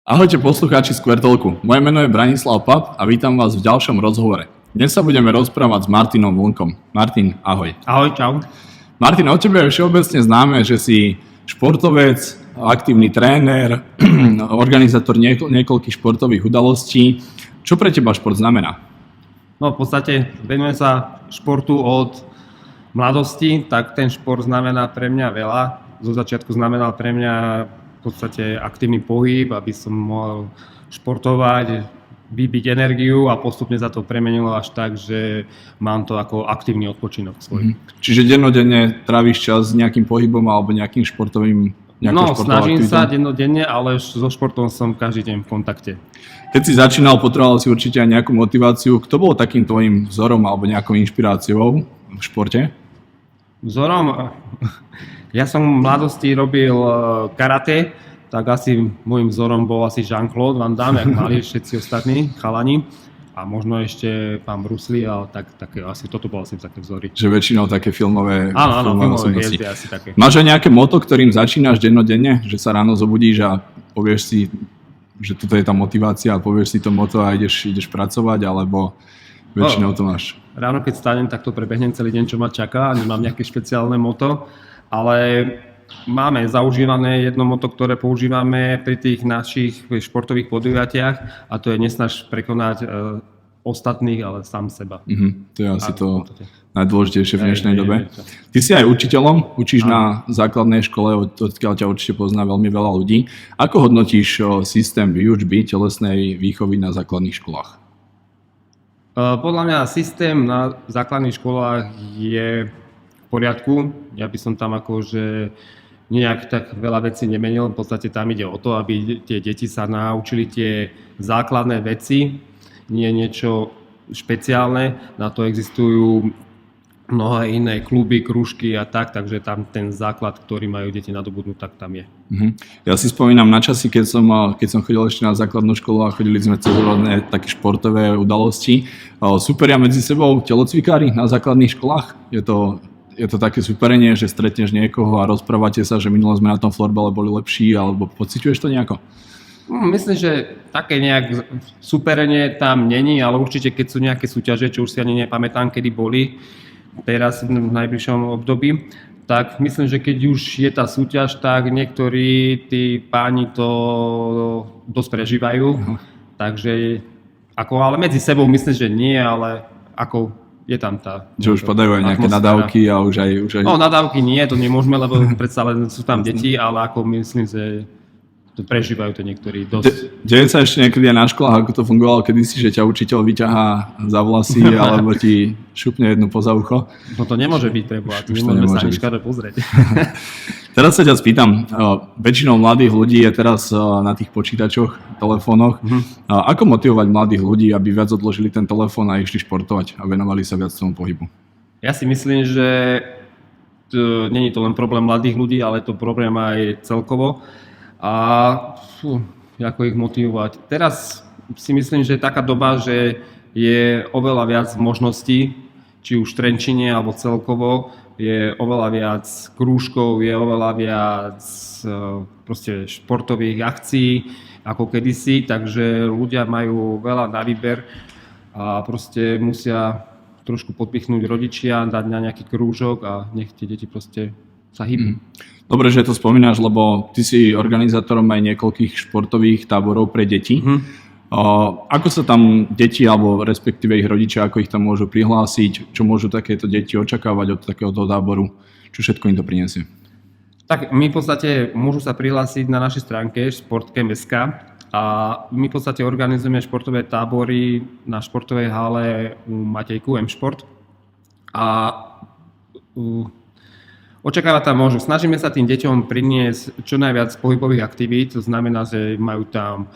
Ahojte poslucháči Skvertelku. Moje meno je Branislav Pap a vítam vás v ďalšom rozhovore. Dnes sa budeme rozprávať s Martinom Vlnkom. Martin, ahoj. Ahoj, čau. Martin, o tebe je všeobecne známe, že si športovec, aktívny tréner, organizátor niekoľkých športových udalostí. Čo pre teba šport znamená? No v podstate venujem sa športu od mladosti, tak ten šport znamená pre mňa veľa. Zo začiatku znamenal pre mňa v podstate aktívny pohyb, aby som mohol športovať, vybiť energiu a postupne sa to premenilo až tak, že mám to ako aktívny odpočinok svoj. Čiže dennodenne tráviš čas s nejakým pohybom alebo nejakým športovým snažím sa dennodenne, ale so športom som každý deň v kontakte. Keď si začínal, potreboval si určite aj nejakú motiváciu. Kto bol takým tvojim vzorom alebo nejakou inšpiráciou v športe? Vzorom? Ja som v mladosti robil karate, tak asi môjim vzorom bol asi Jean-Claude Van Damme, jak mali všetci ostatní chalani. A možno ešte pán Bruce Lee, ale tak asi toto bol asi také vzory. Že väčšinou také filmové hviezdy asi také. Máš aj nejaké motto, ktorým začínaš dennodenne? Že sa ráno zobudíš a povieš si, že toto je tá motivácia a povieš si to motto a ideš pracovať, alebo väčšinou to máš? Ráno keď stanem, tak to prebehnem celý deň, čo ma čaká. Nemám nejaké špeciálne motto, ale máme zaužívané jedno motto, ktoré používame pri tých našich športových podujatiach, a to je nesnaž prekonať ostatných, ale sám seba. To je asi to najdôležitejšie v dnešnej dobe. Ty si aj učiteľom, učíš na základnej škole, odkiaľ ťa určite pozná veľmi veľa ľudí. Ako hodnotíš systém výučby telesnej výchovy na základných školách? Podľa mňa systém na základných školách je v poriadku. Ja by som tam akože nejak tak veľa vecí nemenil. V podstate tam ide o to, aby tie deti sa naučili tie základné veci, nie niečo špeciálne. Na to existujú mnohé iné kluby, krúžky a tak, takže tam ten základ, ktorý majú deti nadobudnúť, tak tam je. Ja si spomínam na časy, keď som chodil ešte na základnú školu a chodili sme cez rôzne také športové udalosti. Superia medzi sebou telocvikári na základných školách? Je to také superenie, že stretneš niekoho a rozprávate sa, že minule sme na tom florbale boli lepší, alebo pociťuješ to nejako? Myslím, že také nejak superenie tam není, ale určite keď sú nejaké súťaže, čo už si ani nepamätám, kedy boli teraz v najbližšom období, tak myslím, že keď už je tá súťaž, tak niektorí tí páni to dosť prežívajú. Takže ale medzi sebou myslím, že nie, ale ako je tam tá... Že už padajú aj nejaké nadávky a už aj... No nadávky nie, to nemôžeme, lebo predsa len sú tam deti, ale ako myslím, že to prežívajú to niektorí dosť. Deje sa ešte niekedy aj na školách, ako to fungovalo kedysi, že ťa učiteľ vyťahá za vlasy alebo ti šupne jednu poza ucho? No to nemôže byť preboha, nemôžeme sa ani škáre pozrieť. Teraz sa ťa spýtam, väčšinou mladých ľudí je teraz na tých počítačoch, telefónoch. Ako motivovať mladých ľudí, aby viac odložili ten telefón a išli športovať a venovali sa viac tomu pohybu? Ja si myslím, že nie je to len problém mladých ľudí, ale je to problém aj celkovo. A ako ich motivovať? Teraz si myslím, že je taká doba, že je oveľa viac možností, či už v Trenčine alebo celkovo, je oveľa viac krúžkov, je oveľa viac proste športových akcií ako kedysi, takže ľudia majú veľa na výber a proste musia trošku podpichnúť rodičia, dať na nejaký krúžok a nech tie deti proste sa hýbu. Dobre, že to spomínaš, lebo ty si organizátorom aj niekoľkých športových táborov pre deti. Ako sa tam deti, alebo respektíve ich rodičia, ako ich tam môžu prihlásiť, čo môžu takéto deti očakávať od takéhoto táboru, čo všetko im to prinesie? Tak my v podstate môžu sa prihlásiť na našej stránke sportcamp.sk a my v podstate organizujeme športové tábory na športovej hale u Matejku M-Šport a očakávať tam môžu. Snažíme sa tým deťom priniesť čo najviac pohybových aktivít, to znamená, že majú tam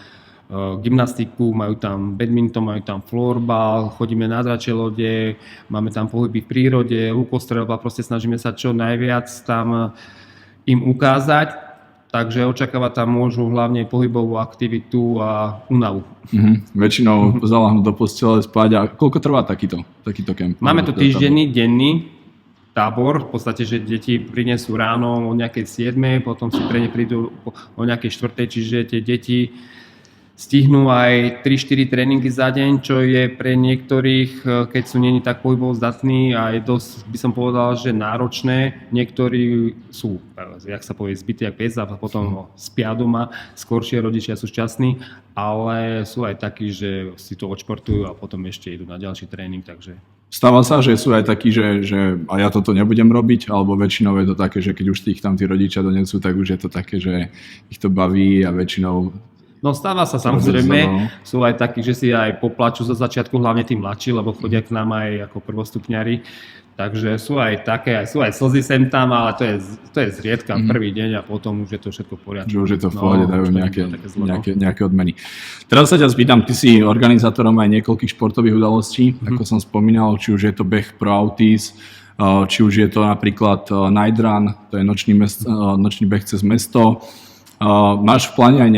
gymnastiku, majú tam badminton, majú tam florbal, chodíme na dračie lode, máme tam pohyby v prírode, lukostrelba, proste snažíme sa čo najviac tam im ukázať, takže očakávať tam môžu hlavne pohybovú aktivitu a únavu. Väčšinou zaláhnu do postele spať. A koľko trvá takýto kemp? Máme to týždenný, denný tábor, v podstate, že deti prinesú ráno o nejakej 7, potom si pre ne prídu o nejakej 4, čiže tie deti stihnú aj 3-4 tréningy za deň, čo je pre niektorých, keď sú není tak pohybovo zdatní, aj dosť by som povedal, že náročné. Niektorí sú, jak sa povie, zbytí jak pes a potom spia doma, skoršie rodičia sú šťastní, ale sú aj takí, že si to odšportujú a potom ešte idú na ďalší tréning, takže... Stáva sa, že sú aj takí, že a ja toto nebudem robiť, alebo väčšinou je to také, že keď už ich tam tí rodičia donesú, tak už je to také, že ich to baví a väčšinou... No stáva sa samozrejme, sú aj takí, že si aj poplačú za začiatku, hlavne tí mladší, lebo chodia k nám aj ako prvostupňari. Takže sú aj také, sú aj slzy sem tam, ale to je zriedka prvý deň a potom už je to všetko v poriadku. Že už je to v pohode, dajú nejaké odmeny. Teraz sa ťa spýtam, ty si organizátorom aj niekoľkých športových udalostí, ako som spomínal, či už je to beh pro autis, či už je to napríklad night run, to je nočný beh cez mesto. Máš v pláne aj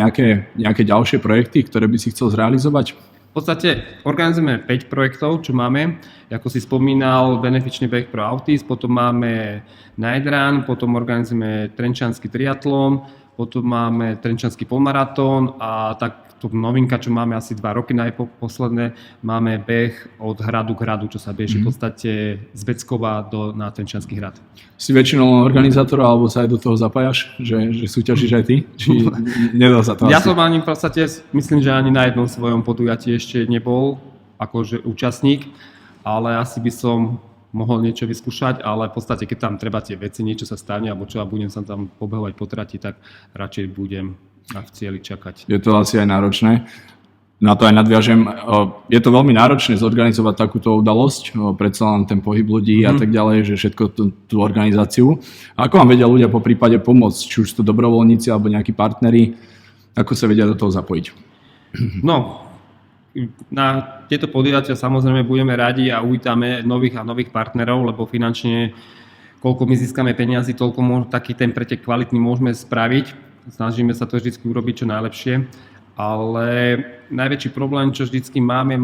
nejaké ďalšie projekty, ktoré by si chcel zrealizovať? V podstate organizujeme 5 projektov, čo máme. Ako si spomínal, benefičný beh pro autis, potom máme night run, potom organizujeme trenčiansky triatlon, potom máme trenčiansky polmaratón a tak to novinka, čo máme asi 2 roky najposledné, máme beh od hradu k hradu, čo sa beží v podstate z Beckova na Trenčiansky hrad. Si väčšinou organizátor, alebo sa aj do toho zapájaš, že súťažíš aj ty? Či nedá sa to Ja asi? som ani v podstate, myslím, že ani na jednom svojom podujatí ešte nebol akože účastník, ale asi by som mohol niečo vyskúšať, ale v podstate, keď tam treba tie veci, niečo sa stane, alebo čo a budem sa tam pobehovať po trati, tak radšej budem v cieli čakať. Je to asi aj náročné. Na to aj nadviažem. Je to veľmi náročné zorganizovať takúto udalosť, predsa len ten pohyb ľudí a tak ďalej, že všetko tú organizáciu. A ako vám vedia ľudia po prípade pomôcť, či už sú to dobrovoľníci alebo nejakí partneri, ako sa vedia do toho zapojiť? No, na tieto podujatia samozrejme budeme radi a uvítame nových a nových partnerov, lebo finančne koľko my získame peniazy, toľko taký ten pretek kvalitný môžeme spraviť. Snažíme sa to vždy urobiť čo najlepšie, ale najväčší problém, čo vždy máme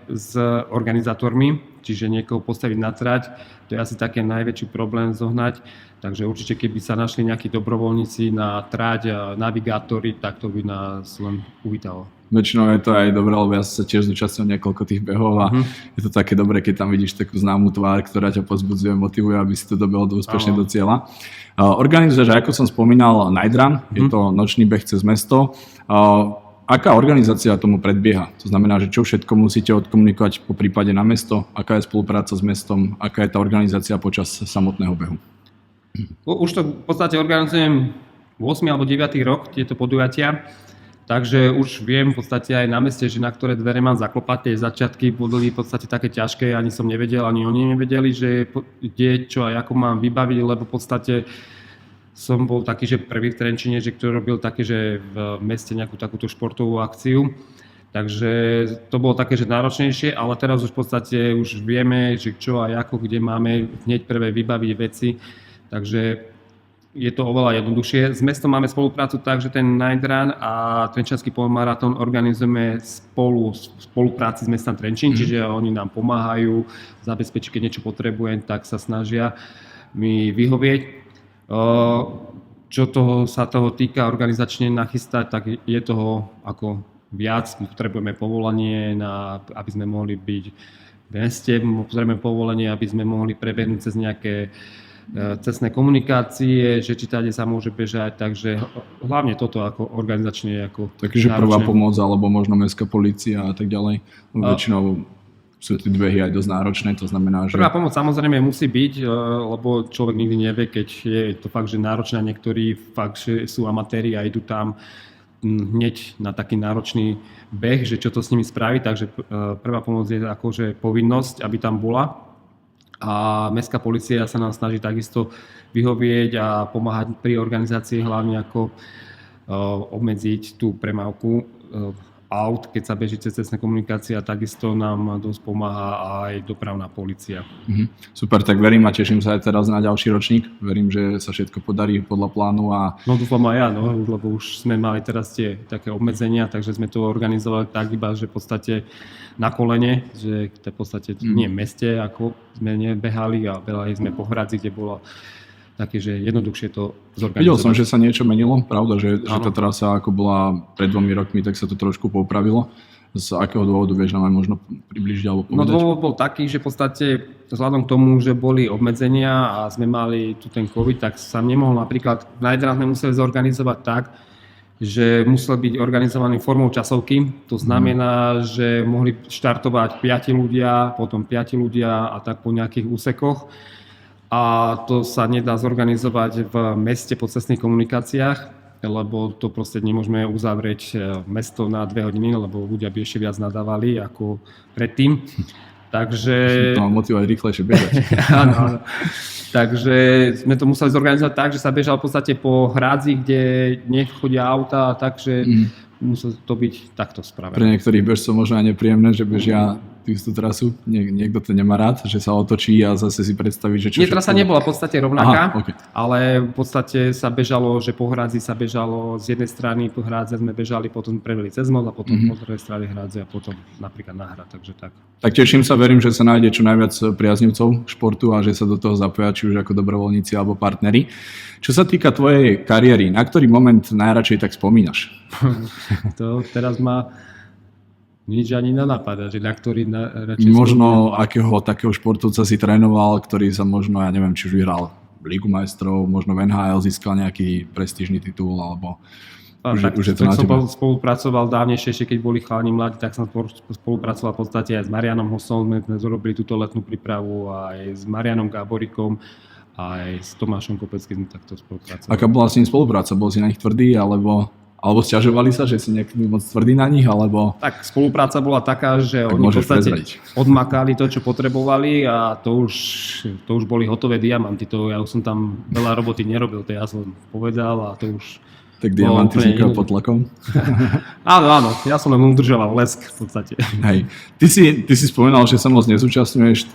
s organizátormi, čiže niekoho postaviť na trať, to je asi také najväčší problém zohnať, takže určite keby sa našli nejakí dobrovoľníci na trať a navigátori, tak to by nás len uvítalo. Väčšinou je to aj dobré, lebo ja sa tiež zúčastňujem niekoľko tých behov a je to také dobré, keď tam vidíš takú známú tvár, ktorá ťa pozbudzuje, motivuje, aby si to dobehol úspešne do cieľa. Organizuješ, ako som spomínal, night run, je to nočný beh cez mesto. Aká organizácia tomu predbieha? To znamená, že čo všetko musíte odkomunikovať po prípade na mesto, aká je spolupráca s mestom, aká je tá organizácia počas samotného behu? Už to v podstate organizujem 8 alebo 9 rok, tieto podujatia. Takže už viem v podstate aj na meste, že na ktoré dvere mám zaklopať. Tie začiatky boli v podstate také ťažké, ani som nevedel, ani oni nevedeli, že kde, čo a ako mám vybaviť, lebo v podstate som bol taký, že prvý v Trenčine, že ktorý robil také, že v meste nejakú takúto športovú akciu. Takže to bolo také, že náročnejšie, ale teraz už v podstate už vieme, že čo a ako, kde máme hneď prvé vybaviť veci. Takže je to oveľa jednoduchšie. S mestom máme spoluprácu tak, že ten night run a Trenčiansky polmaratón organizujeme v spolupráci s mestom Trenčín, čiže oni nám pomáhajú zabezpečiť, keď niečo potrebujem, tak sa snažia mi vyhovieť. Čo sa toho týka organizačne nachystať, tak je toho ako viac. Potrebujeme povolenie, aby sme mohli byť v meste, potrebujeme povolenie, aby sme mohli prebehnúť cez nejaké cestné komunikácie, že či tady sa môže bežať, takže hlavne toto ako organizačne ako Takže prvá pomoc, alebo možno mestská polícia a tak ďalej. Väčšinou sú tie behy aj dosť náročné, to znamená, že... Prvá pomoc samozrejme musí byť, lebo človek nikdy nevie, keď je to fakt, že náročné, niektorí fakt, že sú amatéri a idú tam hneď na taký náročný beh, že čo to s nimi spraví, takže prvá pomoc je akože povinnosť, aby tam bola. A mestská polícia sa nám snaží takisto vyhovieť a pomáhať pri organizácii, hlavne ako obmedziť tú premávku aut, keď sa beží cez cestné komunikácie, a takisto nám dosť pomáha aj dopravná polícia. Super, tak verím a teším sa aj teraz na ďalší ročník. Verím, že sa všetko podarí podľa plánu a... No dúfam aj ja, lebo už sme mali teraz tie také obmedzenia, takže sme to organizovali tak iba, že v podstate na kolene, že v podstate nie v meste, ako sme nebehali a behali sme po Hradzi, kde bolo také, že jednoduchšie to zorganizovať. Videl som, že sa niečo menilo, pravda, že tá trasa ako bola pred 2 rokmi, tak sa to trošku popravilo. Z akého dôvodu, vieš nám aj možno približiť alebo povedať? No dôvod bol taký, že v podstate vzhľadom k tomu, že boli obmedzenia a sme mali tu ten COVID, tak sa nemohol napríklad, najprv sme museli zorganizovať tak, že musel byť organizovaný formou časovky. To znamená, že mohli štartovať 5 ľudia, potom 5 ľudia a tak po nejakých úsekoch. A to sa nedá zorganizovať v meste po cestných komunikáciách, lebo to proste nemôžeme uzavrieť mesto na 2 hodiny, lebo ľudia by ešte viac nadávali ako predtým. Takže... To má motivovať rýchlejšie bežať. Áno. Takže sme to museli zorganizovať tak, že sa bežal v podstate po hrádzi, kde nechodia auta, takže muselo to byť takto spravené. Pre niektorých bežcov možno aj nepríjemné, že bežia tú istú trasu. Niekto to nemá rád, že sa otočí a zase si predstaví, že čo... Trasa nebola v podstate rovnaká, okay. Ale v podstate sa bežalo, že po hrádzi sa bežalo z jednej strany, po hrádze sme bežali, potom preveli cez most a potom po druhej strane hrádze a potom napríklad na hrad, takže tak. Tak teším sa, verím, že sa nájde čo najviac priaznivcov športu a že sa do toho zapoja, či už ako dobrovoľníci alebo partneri. Čo sa týka tvojej kariéry, na ktorý moment najradšej tak spomínaš? To teraz ma nič ani nenapadá, že na ktorý radšej možno spomínam. Akého takého športovca si trénoval, ktorý sa možno, ja neviem, či už vyhral Ligu majstrov, možno v NHL získal nejaký prestížny titul, alebo už je to na som teba. Spolupracoval dávnejšie, ešte keď boli chalani mladí, tak som spolupracoval v podstate aj s Marianom Hosom, sme zorobili túto letnú prípravu, aj s Marianom Gáborikom, aj s Tomášom Kopeckým sme takto spolupracovali. Aká bola s ním spolupráca? Bol si na nich tvrdý, alebo sťažovali sa, že si niekedy moc tvrdý na nich, alebo... Tak spolupráca bola taká, že oni v podstate odmakali to, čo potrebovali a to už boli hotové diamanty. Ja už som tam veľa roboty nerobil, to ja som povedal a to už... Tak diamanty vznikajú pod tlakom? Áno, ja som len udržoval lesk v podstate. Hej. Ty si spomenal, že sa moc nezúčastňuješ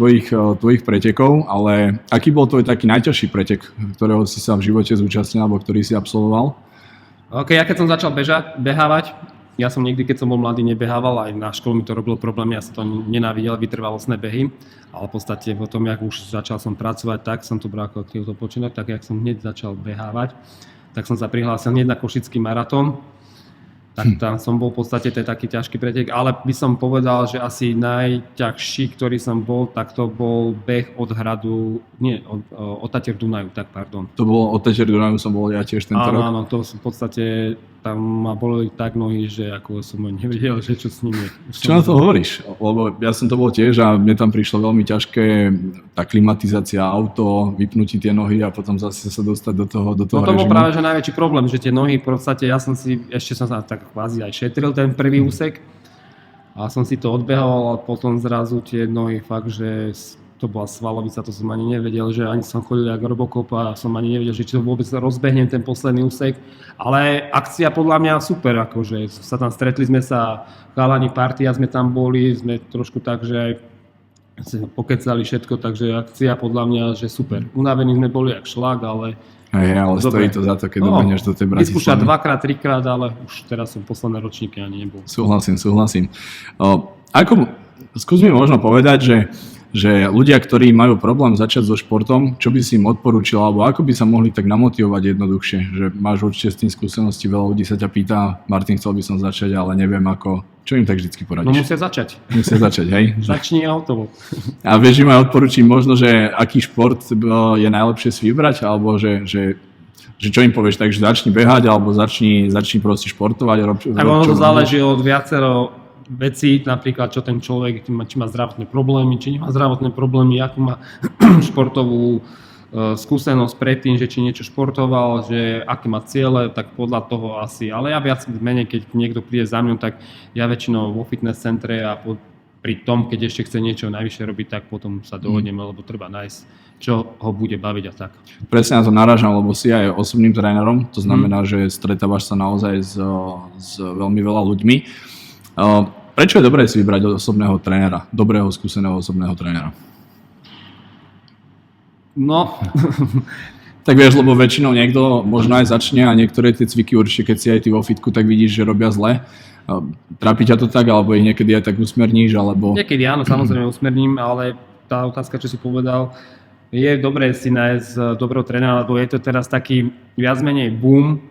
tvojich pretekov, ale aký bol tvoj taký najťažší pretek, ktorého si sa v živote zúčastnil, alebo ktorý si absolvoval? Ja keď som začal behávať, ja som nikdy, keď som bol mladý, nebehával, aj na školu mi to robilo problémy, ja som to nenávidel, vytrvalostné behy, ale v podstate potom, jak už začal som pracovať, tak som to bral ako aktivito počínať, tak jak som hneď začal behávať, tak som sa prihlásil hneď na Košický maratón. Tak tam som bol v podstate, to je taký ťažký pretek, ale by som povedal, že asi najťažší, ktorý som bol, tak to bol beh od hradu, od Tatier Dunaju, tak pardon. To bolo od Tatier Dunaju, som bol ja tiež tento rok. Áno, to v podstate tam ma boli tak nohy, že ako som nevedel, že čo s nimi je. Čo na to hovoríš? Lebo ja som to bol tiež a mne tam prišlo veľmi ťažké tá klimatizácia, auto, vypnúť tie nohy a potom zase sa dostať do toho režimu. No to bol práve že najväčší problém, že tie nohy v podstate, ešte som sa tak kvázi aj šetril ten prvý úsek a som si to odbehal a potom zrazu tie nohy fakt, že to bola svalovica, to som ani nevedel, že ani som chodil jak Robocop a som ani nevedel, že či to vôbec rozbehnem ten posledný úsek, ale akcia podľa mňa super, akože sa tam stretli sme sa, chalani, partia sme tam boli, sme trošku tak, že aj pokecali všetko, takže akcia podľa mňa, že super. Unavení sme boli jak šlak, ale ale stojí to za to, keď dobehneš do tej Bratislavy. Vyskúšať 2-krát, 3-krát, ale už teraz som posledné ročníky ani nebol. Súhlasím. Skús mi možno povedať, že ľudia, ktorí majú problém začať so športom, čo by si im odporúčil, alebo ako by sa mohli tak namotivovať jednoduchšie? Že máš určite s tým skúsenosti, veľa ľudí sa ťa pýta, Martin, chcel by som začať, ale neviem ako. Čo im tak vždycky poradíš? No musia začať. Hej? Začni a hotovo. A vieš, im aj odporúčiť možno, že aký šport je najlepšie si vybrať, alebo že čo im povieš, takže začni behať, alebo začni proste športovať. Tak ono to záleží od viacero veci, napríklad čo ten človek, či má zdravotné problémy, či nemá zdravotné problémy, akú má športovú skúsenosť predtým, že či niečo športoval, že aké má ciele, tak podľa toho asi. Ale ja viac menej, keď niekto príde za mňou, tak ja väčšinou vo fitness centre a pri tom, keď ešte chce niečo najvyššie robiť, tak potom sa dohodneme, lebo treba nájsť, čo ho bude baviť a tak. Presne na to narážam, lebo si aj osobným trénerom, to znamená, že stretávaš sa naozaj s veľmi veľa ľuďmi. Prečo je dobré si vybrať osobného trénera, dobrého, skúseného osobného trénera? No, tak vieš, lebo väčšinou niekto možno aj začne a niektoré tie cviky určite, keď si aj ty vo fitku, tak vidíš, že robia zle. Trápi ťa to tak, alebo ich niekedy aj tak usmerníš, alebo... Niekedy áno, samozrejme usmerním, ale tá otázka, čo si povedal, je dobré si nájsť dobrého trénera, lebo je to teraz taký viac menej boom.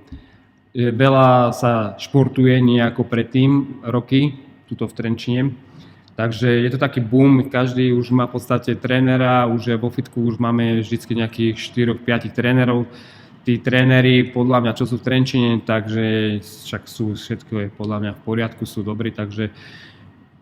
Veľa sa športuje nejako predtým roky, tuto v Trenčine. Takže je to taký boom, každý už má v podstate trénera, už vo fitku už máme vždy nejakých 4-5 trénerov. Tí tréneri, podľa mňa, čo sú v Trenčine, takže však sú, všetko je podľa mňa v poriadku, sú dobrí, takže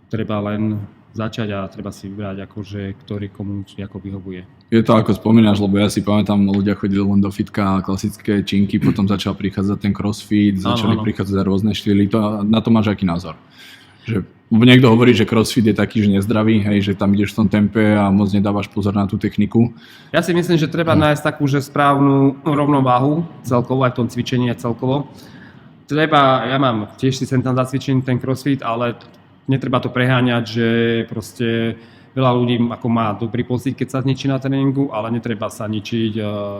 treba len začať a treba si vybrať, akože, ktorý komu ako vyhovuje. Je to ako spomínaš, lebo ja si pamätám, ľudia chodili len do fitka, klasické činky, potom začal prichádzať ten crossfit, začali prichádzať rôzne štýly. Na to máš aký názor? Že niekto hovorí, že crossfit je taký, že nezdravý, hej, že tam ideš v tom tempe a moc nedávaš pozor na tú techniku. Ja si myslím, že treba nájsť takú, že správnu rovnováhu celkovo, aj v tom cvičení celkovo. Ja mám tiež si sem tam zacvičený ten crossfit, ale netreba to preháňať, že proste veľa ľudí ako má dobrý pocit, keď sa zničí na tréningu, ale netreba sa ničiť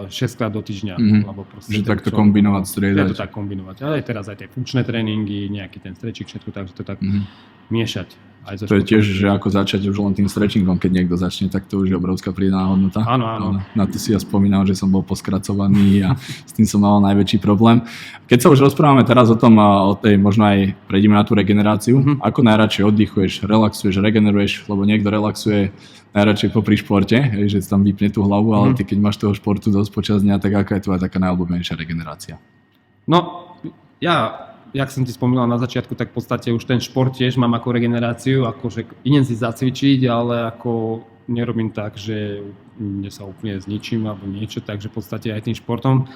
6 krát do týždňa. Lebo proste že takto kombinovať, striedať. Je to tak kombinovať. Ale teraz aj tie funkčné tréningy, nejaký ten stretching, všetko, takže to tak miešať. Aj to je tiež, že ako začať už len tým stretchingom, keď niekto začne, tak to už je obrovská pridaná hodnota. Áno. Na to si ja spomínam, že som bol poskracovaný a s tým som mal najväčší problém. Keď sa už rozprávame teraz o tom, o tej možno aj prejdeme na tú regeneráciu, ako najradšej oddychuješ, relaxuješ, regeneruješ, lebo niekto relaxuje najradšej popri športe, že si tam vypne tú hlavu, ale ty keď máš toho športu dosť počas dňa, tak aká je tvoja taká najobľúbenejšia regenerácia? No, jak som ti spomínal na začiatku, tak v podstate už ten šport tiež mám ako regeneráciu, akože idem si zacvičiť, ale ako nerobím tak, že sa úplne zničím alebo niečo, takže v podstate aj tým športom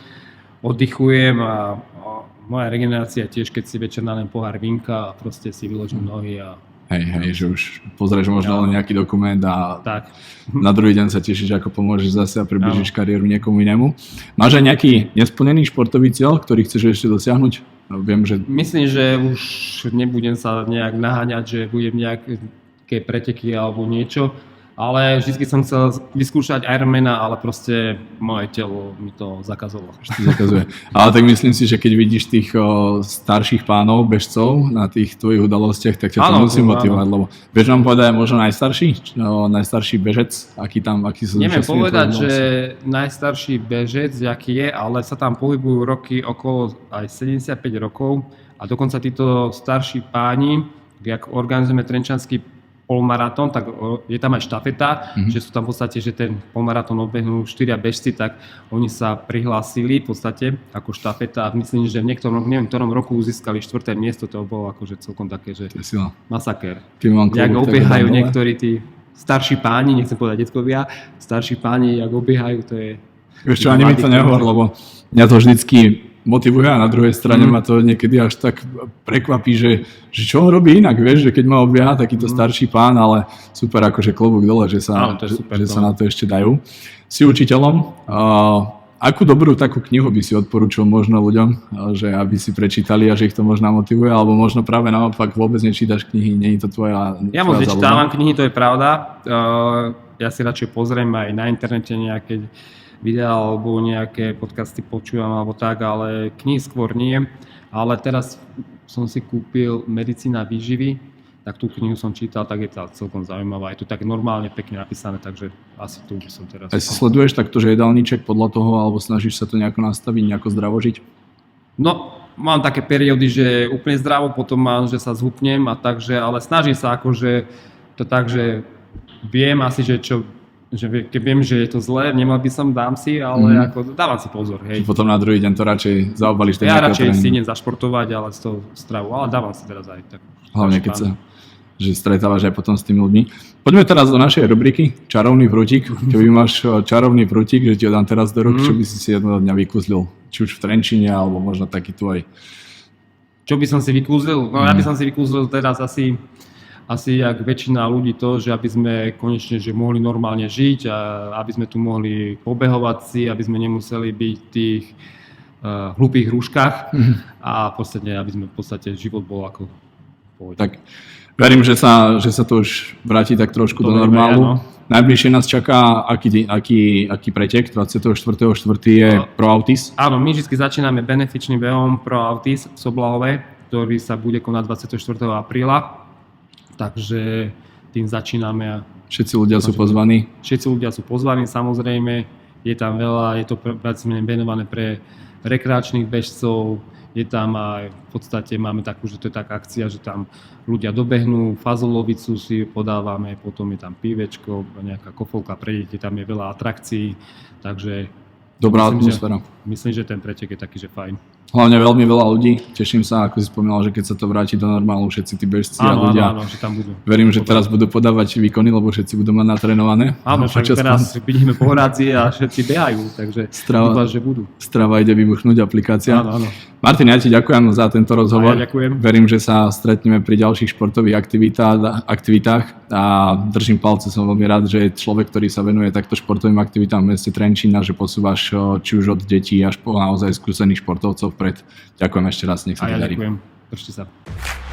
oddychujem a moja regenerácia tiež, keď si večer naliem pohár vínka a proste si vyložím nohy a Hej, že už pozrieš možno len nejaký dokument a tak. Na druhý deň sa tešíš, ako pomôžeš zase a približíš kariéru niekomu inému. Máš aj nejaký nesplnený športový cieľ, ktorý chceš ešte dosiahnuť? Viem, že... Myslím, že už nebudem sa nejak naháňať, že budem nejaké preteky alebo niečo, ale vždy som chcel vyskúšať Ironmana, ale proste moje telo mi to zakazovalo. Zakazuje. Ale tak myslím si, že keď vidíš tých starších pánov, bežcov na tých tvojich udalostiach, tak ťa to musí motivovať, lebo vieš nám povedať možno najstarší bežec, aký sa neviem povedať, že najstarší bežec, aký je, ale sa tam pohybujú roky okolo aj 75 rokov a dokonca títo starší páni, ak organizujeme trenčanský polmaratón, tak je tam aj štafeta, že sú tam v podstate, že ten polmaratón odbehnú 4 bežci, tak oni sa prihlásili v podstate ako štafeta a myslím, že v ktorom roku získali 4. miesto, to bolo akože celkom také, že masaker. Jak obiehajú niektorí tí starší páni, nechcem povedať detkovia, starší páni, jak obiehajú, to je... Vieš čo, ani mi to nehovor, lebo mňa to vždycky motivuje a na druhej strane ma to niekedy až tak prekvapí, že čo on robí inak, vieš, že keď ma obieha takýto starší pán, ale super, akože klobúk dole, že sa na to ešte dajú. Si učiteľom, akú dobrú takú knihu by si odporúčil možno ľuďom, že aby si prečítali a že ich to možno motivuje, alebo možno práve naopak vôbec nečítaš knihy, nie je to tvoja Ja moc nečítavam knihy, to je pravda. Ja si radšej pozriem aj na internete nejaké videá alebo nejaké podcasty počúvam alebo tak, ale kníh skôr nie. Ale teraz som si kúpil Medicína výživy, tak tú knihu som čítal, tak je to celkom zaujímavá. Je to tak normálne pekne napísané, takže asi tu by som teraz... A si sleduješ takto, že jedálniček podľa toho, alebo snažíš sa to nejako nastaviť, nejako zdravo žiť? No, mám také periódy, že úplne zdravo, potom mám, že sa zhupnem a takže, ale snažím sa akože to tak, že viem asi, že keď viem, že je to zlé, nemal by som, dám si, ale ako dávam si pozor, hej. Potom na druhý deň to radšej zaobališ. Ja radšej si idem zašportovať, ale z toho stravu, ale dávam si teraz aj tak. Hlavne keď sa stretávaš aj potom s tými ľuďmi. Poďme teraz do našej rubriky Čarovný prútik. Keby máš čarovný prútik, že ti ho dám teraz do rúk, čo by si jedného dňa vykúzlil? Či už v Trenčine, alebo možno taký tvoj. Čo by som si vykúzlil? No ja by som si vykúzlil teraz asi jak väčšina ľudí to, že aby sme konečne že mohli normálne žiť a aby sme tu mohli pobehovať si, aby sme nemuseli byť v tých hlupých rúškach a aby sme v podstate život bol ako pohode. Tak verím, že sa to už vráti tak trošku do normálu. Najbližšie nás čaká aký pretek, 24.4. je Pro Autis. Áno, my vždy začíname benefičným behom Pro Autis v Soblahove, ktorý sa bude konať 24. apríla. Takže tým začíname a Všetci ľudia sú pozvaní. Všetci ľudia sú pozvaní, samozrejme. Je tam veľa, je to venované pre rekreačných bežcov. Je tam aj, v podstate máme takú, že to je taká akcia, že tam ľudia dobehnú, fazolovicu si podávame, potom je tam pívečko, nejaká kofolka pre deti, tam je veľa atrakcií, takže Dobrá myslím, atmosféra. Myslím, že ten pretek je taký, že fajn. Hlavne veľmi veľa ľudí. Teším sa, ako si spomínal, že keď sa to vráti do normálu, všetci tí bežci a ľudia. Áno, že tam budú. Verím, že teraz budú podávať výkony, lebo všetci budú mať natrénované. Áno, však teraz vidíme po Hradzi a všetci behajú, takže dúfam, že budú. Strava ide vybuchnúť aplikácia. Áno. Martin, ja ti ďakujem za tento rozhovor. A ja ďakujem. Verím, že sa stretneme pri ďalších športových aktivitách a držím palce, som veľmi rád, že je človek, ktorý sa venuje takto športovým aktivitám v meste Trenčín a že posúvaš či už od detí až po naozaj skúsených športovcov vpred. Ďakujem ešte raz, nech sa ti darí. Ďakujem, držte sa.